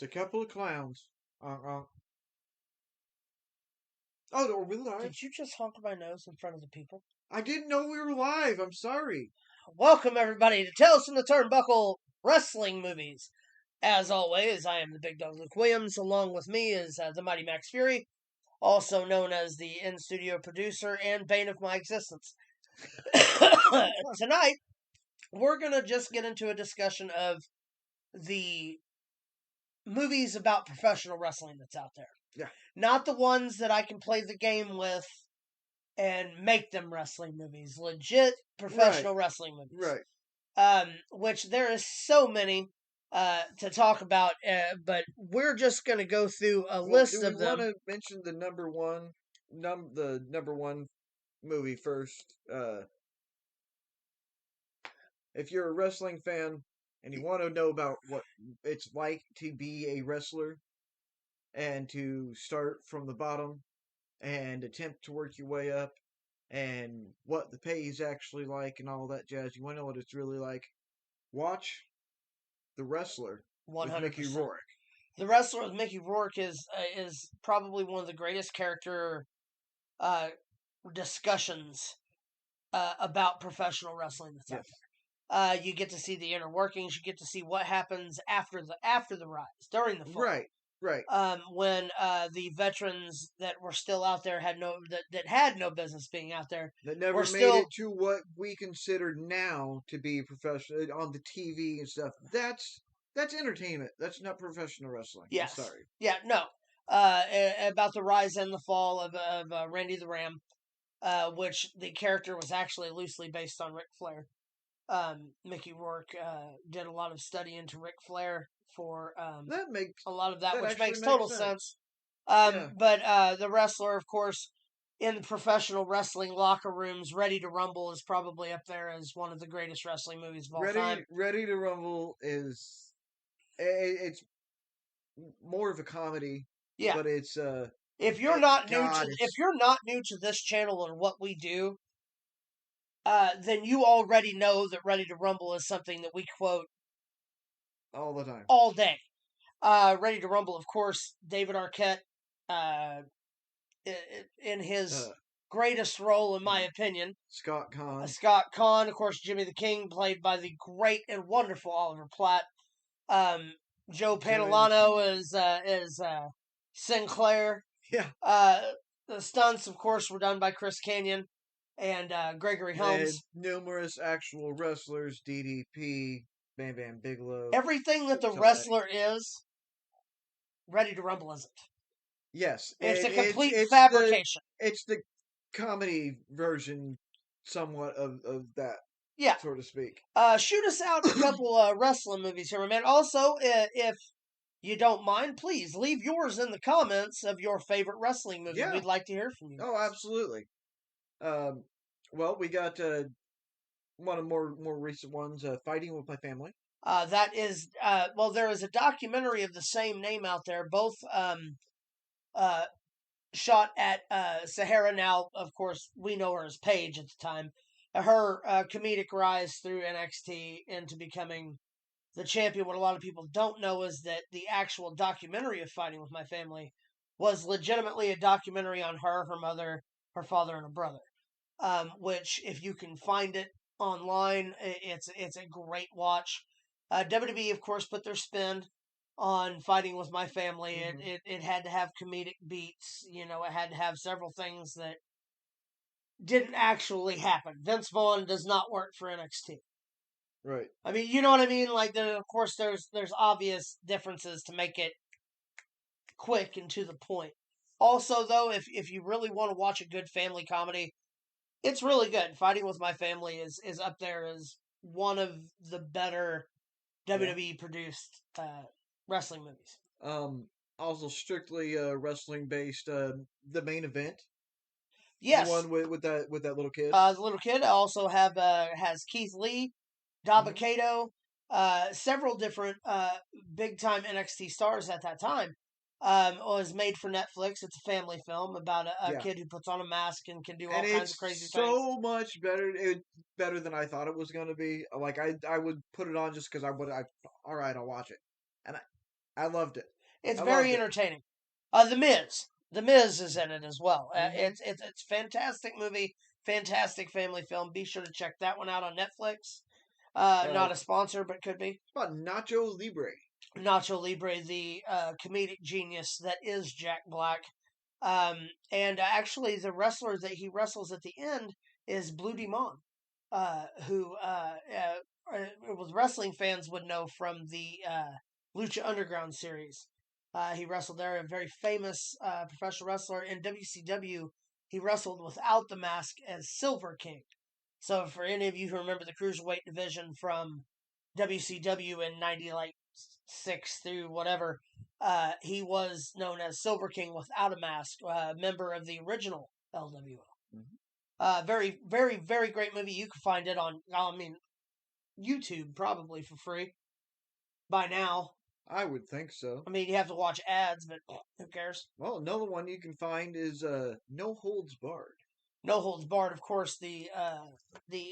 Just a couple of clowns. Oh, are we live? Did you just honk my nose in front of the people? I didn't know we were live. I'm sorry. Welcome, everybody, to Tales from the Turnbuckle Wrestling Movies. As always, I am the Big Dog Luke Williams. Along with me is the Mighty Max Fury, also known as the in-studio producer and bane of my existence. Tonight, we're going to just get into a discussion of the movies about professional wrestling that's out there. Yeah. Not the ones that I can play the game with and make them wrestling movies. Legit professional wrestling movies. Right. Which there is so many to talk about, but we're just going to go through a list of them. Do we want to mention the number one movie first? If you're a wrestling fan and you want to know about what it's like to be a wrestler and to start from the bottom and attempt to work your way up and what the pay is actually like and all that jazz, you want to know what it's really like, watch The Wrestler 100%. with Mickey Rourke. The Wrestler with Mickey Rourke is probably one of the greatest character discussions about professional wrestling that's out there. You get to see the inner workings. You get to see what happens after the rise, during the fall. Right. When the veterans that were still out there had no business being out there. That never made it to what we consider now to be professional on the TV and stuff. That's entertainment. That's not professional wrestling. Yes. I'm sorry. Yeah, no. About the rise and the fall of Randy the Ram, which the character was actually loosely based on Ric Flair. Mickey Rourke did a lot of study into Ric Flair for that makes a lot of that, which makes makes total sense. But the Wrestler, of course, in professional wrestling locker rooms, Ready to Rumble is probably up there as one of the greatest wrestling movies of all time. Ready to Rumble it's more of a comedy. Yeah, but it's if you're not new to this channel and what we do, then you already know that Ready to Rumble is something that we quote all the time, all day. Ready to Rumble, of course, David Arquette, in his greatest role, in my opinion. Scott Conn, of course, Jimmy the King, played by the great and wonderful Oliver Platt. Joe Pantalano is Sinclair. Yeah. The stunts, of course, were done by Chris Kanyon and Gregory Helms. And numerous actual wrestlers, DDP, Bam Bam Bigelow. Everything that the Wrestler is, Ready to Rumble isn't. Yes. It's a complete fabrication. It's the comedy version, somewhat, of that. Yeah. So to speak. Shoot us out a couple wrestling movies here, my man. Also, if you don't mind, please leave yours in the comments of your favorite wrestling movie. Yeah. We'd like to hear from you. Oh, absolutely. Well, we got one of more recent ones, Fighting with My Family. That is, there is a documentary of the same name out there, both shot at Sahara. Now, of course, we know her as Paige at the time. Her comedic rise through NXT into becoming the champion. What a lot of people don't know is that the actual documentary of Fighting with My Family was legitimately a documentary on her mother, her father, and her brother. Which, if you can find it online, it's a great watch. WWE, of course, put their spin on Fighting with My Family. Mm-hmm. It had to have comedic beats. You know, it had to have several things that didn't actually happen. Vince Vaughn does not work for NXT. Right. I mean, you know what I mean? Like, of course, there's obvious differences to make it quick and to the point. Also, though, if you really want to watch a good family comedy, it's really good. Fighting with My Family is up there as one of the better WWE produced wrestling movies. Also strictly wrestling based. The Main Event. Yes. The one with that little kid. The little kid also has Keith Lee, Dabba Kato, several different big time NXT stars at that time. Was made for Netflix. It's a family film about a kid who puts on a mask and can do all kinds of crazy things. So much better. Better than I thought it was going to be. Like I would put it on just because all right, I'll watch it. And I loved it. It's I very loved it. entertaining. The Miz is in it as well. Hmm. It's fantastic movie, fantastic family film. Be sure to check that one out on Netflix. Uh, Not a sponsor, but could be. it's about Nacho Libre. Nacho Libre, the comedic genius that is Jack Black. And actually, the wrestler that he wrestles at the end is Blue Demon, who with wrestling fans would know from the Lucha Underground series. He wrestled there, a very famous professional wrestler. In WCW, he wrestled without the mask as Silver King. So, for any of you who remember the cruiserweight division from WCW in 90, like 6 through whatever, he was known as Silver King without a mask, member of the original LWO. Mhm. Very, very, very great movie. You can find it on, I mean, YouTube probably for free by now. I would think so. I mean, you have to watch ads, but who cares? Well, another one you can find is No Holds Barred. No Holds Barred, of course, the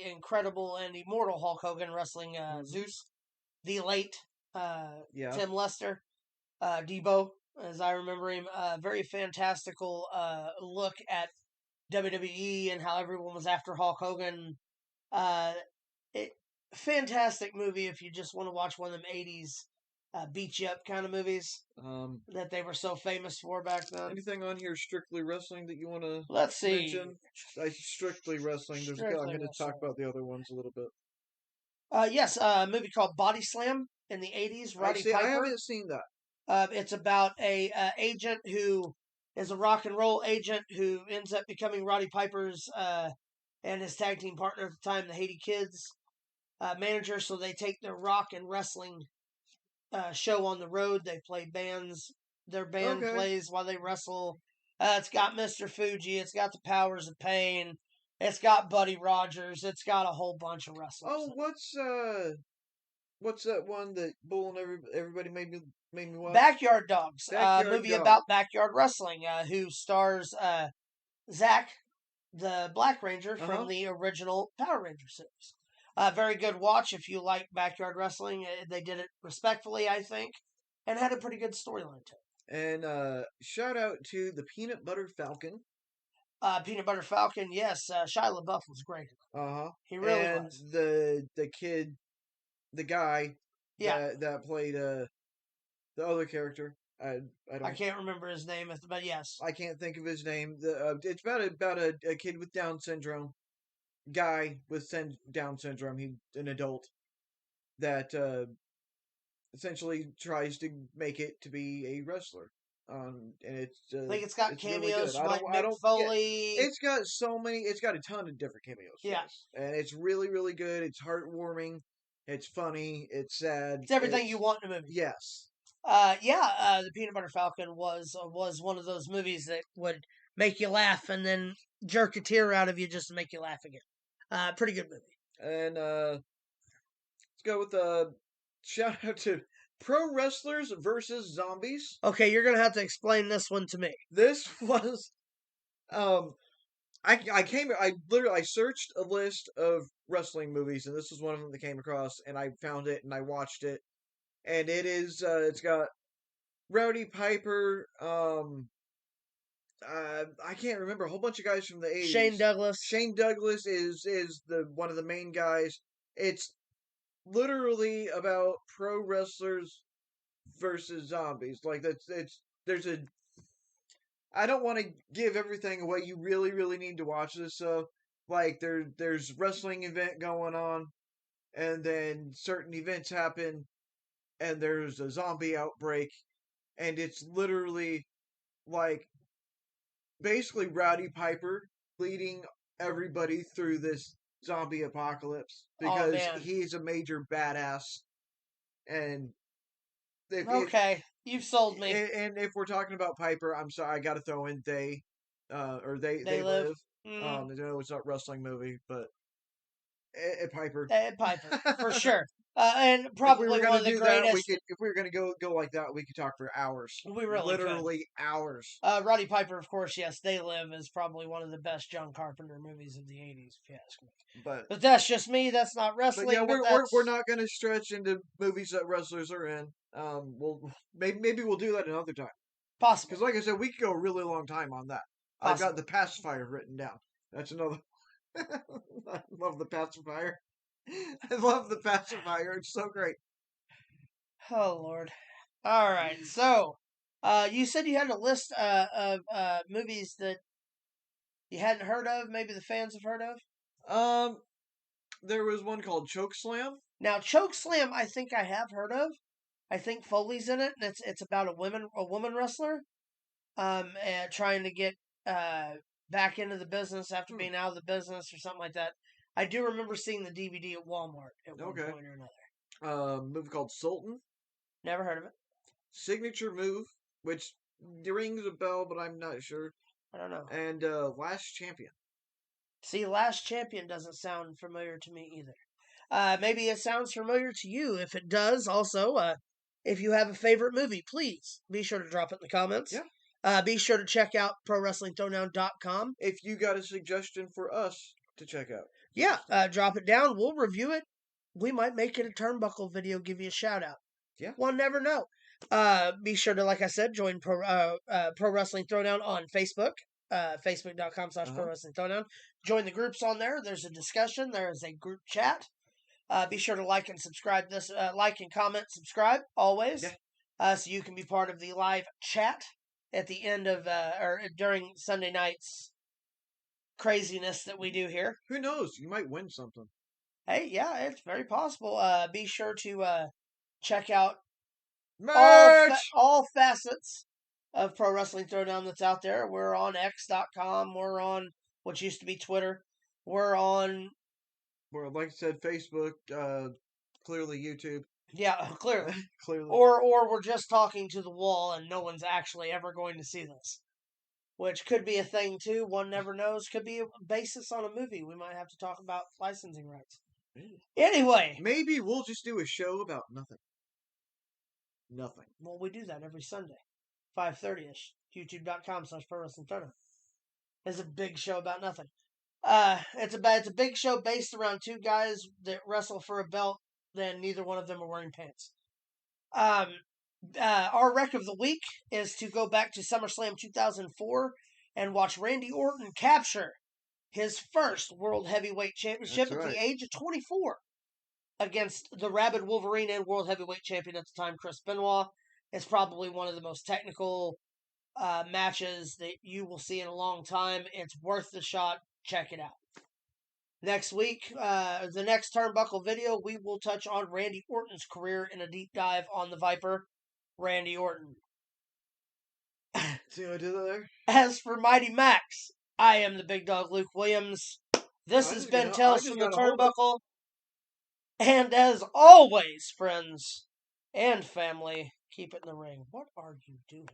incredible and immortal Hulk Hogan wrestling Hmm. Zeus, the late Yeah. Tim Lester, Debo, as I remember him. Very fantastical look at WWE and how everyone was after Hulk Hogan. Uh, it fantastic movie if you just want to watch one of them '80s beat you up kind of movies Um, that they were so famous for back then. anything on here strictly wrestling that you want to Let's see. mention? Strictly wrestling. I'm Strictly going to talk wrestling. about the other ones a little bit. Yes, a movie called Body Slam in the '80s. I Roddy see. I Piper. haven't seen that. It's about a agent who is a rock and roll agent who ends up becoming Roddy Piper's and his tag team partner at the time, the Haiti Kids manager. So they take their rock and wrestling show on the road. They play bands. Their band Okay. plays while they wrestle. It's got Mr. Fuji. It's got the Powers of Pain. It's got Buddy Rogers. It's got a whole bunch of wrestlers. Oh, what's that one that Bull and everybody made me watch? Backyard Dogs, Backyard movie Dog. about backyard wrestling, who stars Zach, the Black Ranger Uh from huh. the original Power Ranger series. Very good watch if you like backyard wrestling. They did it respectfully, I think, and had a pretty good storyline to it. And shout out to the Peanut Butter Falcon. Peanut Butter Falcon, yes, Shia LaBeouf was great. Uh huh. He really And was. the kid, the guy Yeah, that played the other character. I I don't can't remember his name, but yes. I can't think of his name. It's about a kid with Down syndrome, guy with Down syndrome. He's an adult that essentially tries to make it to be a wrestler. And I think it's got it's really good. cameos from like I Mick don't yeah. Foley. It's got so many. It's got a ton of different cameos for Yeah, this, and it's really really good. It's heartwarming. It's funny. It's sad. it's everything you It's want in a movie. yes. The Peanut Butter Falcon was one of those movies that would make you laugh and then jerk a tear out of you just to make you laugh again. Pretty good movie. And let's go with shout out to Pro Wrestlers versus Zombies. Okay, you're gonna have to explain this one to me. This was um I searched a list of wrestling movies and this was one of them that came across and I found it and I watched it and it's got Rowdy Piper I can't remember a whole bunch of guys from the Shane 80s. Douglas. Shane Douglas is the one of the main guys. It's literally about pro wrestlers versus zombies. Like there's a I don't want to give everything away. You really really need to watch this. So like there's wrestling event going on, and then certain events happen, and there's a zombie outbreak, and it's literally like basically Rowdy Piper leading everybody through this zombie apocalypse Oh because man. he's a major badass and if it, Okay, you've sold me. if we're talking about Piper, I'm sorry, I got to throw in They they live. live. Mm-hmm. I know it's not a wrestling movie, but Piper. Piper for sure. And If we were probably one gonna of the do that, we greatest. could. If we were gonna go like that, we could talk for hours. We really could. Literally hours. Roddy Piper, of course, yes, They Live is probably one of the best John Carpenter movies of the 80s, if you ask me. But that's just me. That's not But yeah, wrestling. we're not gonna stretch into movies that wrestlers are in. We'll maybe we'll do that another time. Possible. Because like I said, we could go a really long time on that. Possible. I've got the pacifier written down. That's another. I love the pacifier. I love the pacifier. It's so great. Oh Lord. All right. So, you said you had a list of movies that you hadn't heard of. Maybe the fans have heard of. There was one called Choke Slam. Now, Choke Slam, I think I have heard of. I think Foley's in it, and it's about a woman wrestler, and trying to get back into the business after being out of the business or something like that. I do remember seeing the DVD at Walmart at one point or another. Movie called Sultan. Never heard of it. Signature Move, which rings a bell, but I'm not sure. I don't know. And Last Champion. See, Last Champion doesn't sound familiar to me either. Maybe it sounds familiar to you. If it does, also, if you have a favorite movie, please be sure to drop it in the comments. Yeah. Be sure to check out ProWrestlingThrowdown.com. If you got a suggestion for us to check out. Yeah, drop it down. We'll review it. We might make it a Turnbuckle video, give you a shout out. Yeah. One never know. Be sure to, like I said, join Pro Wrestling Throwdown on Facebook. Facebook.com/Pro Wrestling Throwdown. Join the groups on there. There's a discussion. There is a group chat. Be sure to like and subscribe this. Like and comment, subscribe always. Yeah. So you can be part of the live chat at the end of or during Sunday night's craziness that we do here. Who knows? You might win something. Hey, yeah, it's very possible. Be sure to check out all facets of Pro Wrestling Throwdown that's out there. We're on X.com. We're on what used to be Twitter. We're on... Well, like I said, Facebook, clearly YouTube. Yeah, clearly. Clearly. Or we're just talking to the wall and no one's actually ever going to see this. Which could be a thing, too. One never knows. Could be a basis on a movie. We might have to talk about licensing rights. Anyway. Maybe we'll just do a show about nothing. Nothing. Well, we do that every Sunday. 5:30ish. YouTube.com/Pro Wrestling Throwdown. It's a big show about nothing. It's a big show based around two guys that wrestle for a belt, then neither one of them are wearing pants. Our rec of the week is to go back to SummerSlam 2004 and watch Randy Orton capture his first World Heavyweight Championship at the age of 24 against the Rabid Wolverine and World Heavyweight Champion at the time, Chris Benoit. It's probably one of the most technical matches that you will see in a long time. It's worth the shot. Check it out. Next week, the next Turnbuckle video, we will touch on Randy Orton's career in a deep dive on the Viper, Randy Orton. See what I did there? As for Mighty Max, I am the big dog Luke Williams. This has been Tales from the Turnbuckle. And as always, friends and family, keep it in the ring. What are you doing?